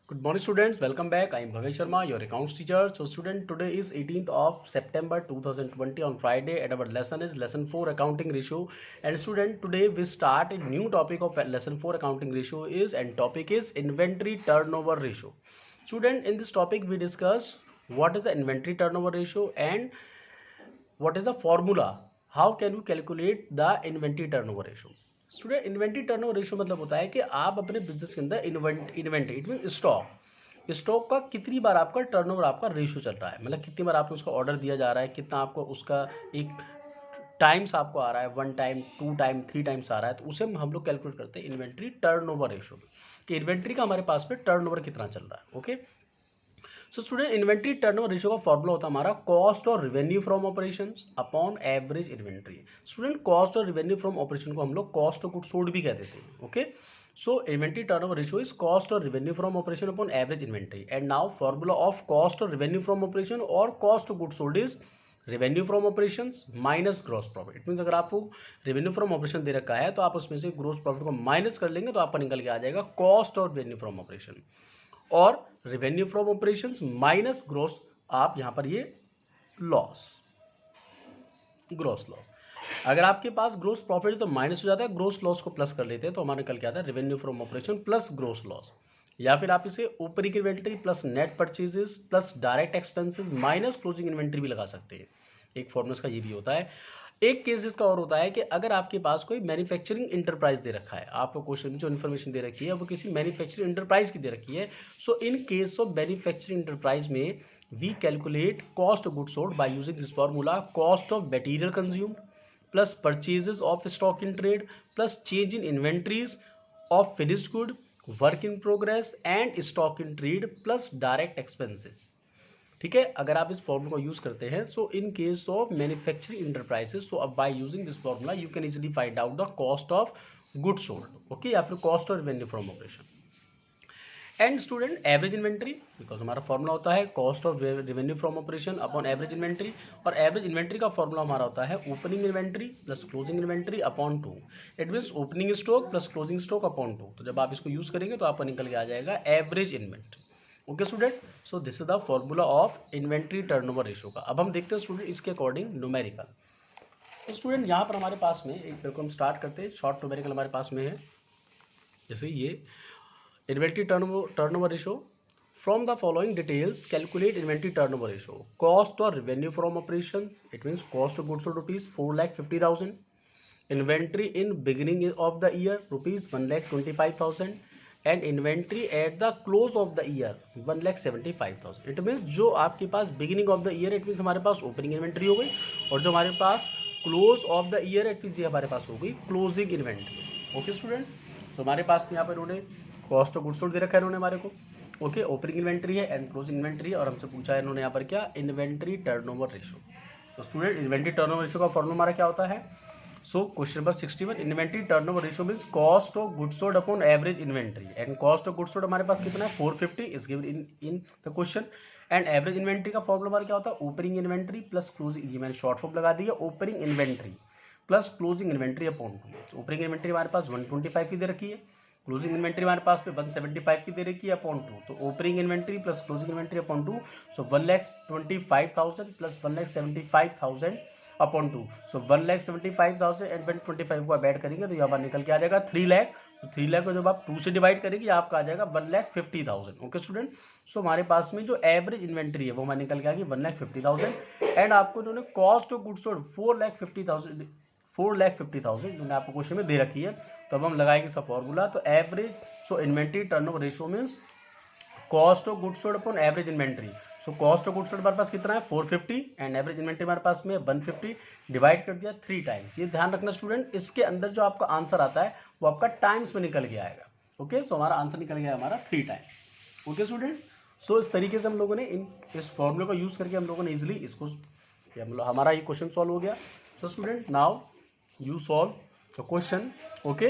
Good morning, students. Welcome back. I am Bhavesh Sharma, your accounts teacher. So, student, today is 18th of September 2020 on Friday, and our lesson is lesson 4 accounting ratio. And student, today we start a new topic of lesson 4 accounting ratio and topic is inventory turnover ratio. Student, in this topic we discuss what is the inventory turnover ratio and what is the formula. How can you calculate the inventory turnover ratio? Student inventory turnover ratio मतलब होता है कि आप अपने business के अंदर inventory it mean stock का कितनी बार आपका टर्नओवर आपका रेशियो चल रहा है, मतलब कितनी बार आपको उसका ऑर्डर दिया जा रहा है, कितना आपको उसका एक टाइम्स आपको आ रहा है, 1 टाइम 2 टाइम 3 टाइम्स आ रहा है, तो उसे हम लोग कैलकुलेट करते हैं इन्वेंट्री टर्नओवर रेशियो कि इन्वेंट्री का हमारे पास में टर्नओवर कितना चल रहा है. Okay, so student inventory turnover ratio का फॉर्मूला होता है हमारा कॉस्ट और revenue from operations upon average inventory. Student cost और रेवेन्यू फ्रॉम ऑपरेशन को हम लोग कॉस्ट ऑफ गुड्स सोल्ड भी कह देते हैं. Okay, so inventory turnover ratio is cost और revenue from operation upon average inventory. And now formula of cost और रेवेन्यू फ्रॉम ऑपरेशन और cost of goods sold is revenue from operations minus gross profit. It means अगर आपको revenue from operation दे रखा है तो आप उसमें से ग्रॉस प्रॉफिट को माइनस कर लेंगे तो आपका निकल के आ जाएगा कॉस्ट और रेवेन्यू फ्रॉम ऑपरेशन, और revenue from operations minus gross आप यहां पर ये ग्रॉस लॉस. अगर आपके पास ग्रोस प्रॉफिट है तो माइनस हो जाता है, ग्रोस लॉस को प्लस कर लेते हैं तो हमारा निकल के आता है revenue from operation plus gross loss. या फिर आप इसे opening inventory plus net purchases plus direct expenses minus closing inventory भी लगा सकते हैं. एक फॉर्मूला का ये भी होता है. एक केस इसका और होता है कि अगर आपके पास कोई मैन्युफैक्चरिंग इंटरप्राइज दे रखा है, आपको क्वेश्चन में जो इन्फॉर्मेशन दे रखी है वो किसी मैन्युफैक्चरिंग इंटरप्राइज की दे रखी है. So in case of manufacturing enterprise में we calculate cost of goods sold by using this formula cost of material consumed plus purchases of stock in trade plus change in inventories of finished good work in progress and stock in trade plus direct expenses. ठीक है, अगर आप इस formula को use करते हैं so in case of manufacturing enterprises, so अब by using this formula you can easily find out the cost of goods sold. Okay, या फिर कॉस्ट और revenue from operation. And student average inventory, because हमारा formula होता है cost of revenue from operation upon average inventory, और average inventory का formula हमारा होता है opening inventory plus closing inventory upon 2. It means opening stock plus closing stock upon 2. तो जब आप इसको यूज करेंगे तो आपका निकल के आ जाएगा average inventory. Okay student, so this is the formula of inventory turnover ratio का. अब हम देखते हैं स्टूडेंट इसके अकॉर्डिंग न्यूमेरिकल. तो स्टूडेंट यहाँ पर हमारे पास में एक बिल्कुल हम स्टार्ट करते हैं, शॉर्ट न्यूमेरिकल हमारे पास में है. जैसे ये inventory turnover ratio from the following details calculate inventory turnover ratio. Cost और revenue from operation, it means cost of goods sold rupees 4,50,000. Inventory in beginning of the year rupees 1,25,000 and inventory at the close of the year 1,75,000. It means जो आपके पास beginning of the year it means हमारे पास opening inventory हो गई, और जो हमारे पास close of the year it means ये हमारे पास हो गई क्लोजिंग इन्वेंट्री. ओके स्टूडेंट, तो हमारे पास यहाँ पर उन्होंने कॉस्ट ऑफ गुड्स सोल्ड दे रखा है इन्होंने हमारे को. ओके, ओपनिंग इन्वेंट्री है एंड क्लोजिंग इन्वेंट्री है, और हमसे पूछा है इन्होंने यहाँ पर क्या इन्वेंट्री टर्नओवर रेशियो. तो स्टूडेंट इन्वेंट्री टर्नओवर रेशियो का फॉर्मूला हमारा क्या होता है. So question number 61, inventory turnover ratio means cost of goods sold upon average inventory, and cost of goods sold हमारे पास कितना है 450 is given in the question. And average inventory का formula हमारा क्या होता है ओपनिंग इन्वेंट्री प्लस क्लोजिंग, ये मैंने शॉर्ट फॉर्म लगा दिया opening inventory plus closing inventory upon 2. Opening inventory हमारे पास 125 की दे रखी है, क्लोजिंग इन्वेंट्री हमारे पास पे 175 की दे रखी है अपॉन 2. तो opening inventory plus closing inventory upon 2, so 1,25,000 plus 1,75,000 upon 2. So 1,75,000 and 125 को आप ऐड करेंगे तो यहाँ पर निकल के आ जाएगा 3 लाख. तो 3 लाख को जब आप 2 से डिवाइड करेंगे आपका आ जाएगा 1,50,000. ओके स्टूडेंट, सो हमारे पास में जो एवरेज इन्वेंट्री है वो हमारे निकल के आ गई 1,50,000. एंड आपको इन्होंने कॉस्ट ऑफ गुड्स सोल्ड 4,50,000 जो आपको क्वेश्चन में दे रखी है. तो अब हम लगाएंगे इसका फॉर्मूला. तो average, so inventory turnover ratio means cost of goods sold upon average inventory. So cost of goods sold हमारे पास कितना है 450 एंड एवरेज इन्वेंट्री हमारे पास में 150, डिवाइड कर दिया 3 टाइम्स. ये ध्यान रखना स्टूडेंट, इसके अंदर जो आपका आंसर आता है वो आपका टाइम्स में निकल के आएगा. ओके, सो हमारा आंसर निकल गया हमारा 3 टाइम्स. ओके स्टूडेंट, सो इस तरीके से हम लोगों ने इस फॉर्मूले को यूज करके हम लोगों ने इजिली इसको हमारा ये क्वेश्चन सॉल्व हो गया. So student now you solve the question. Okay.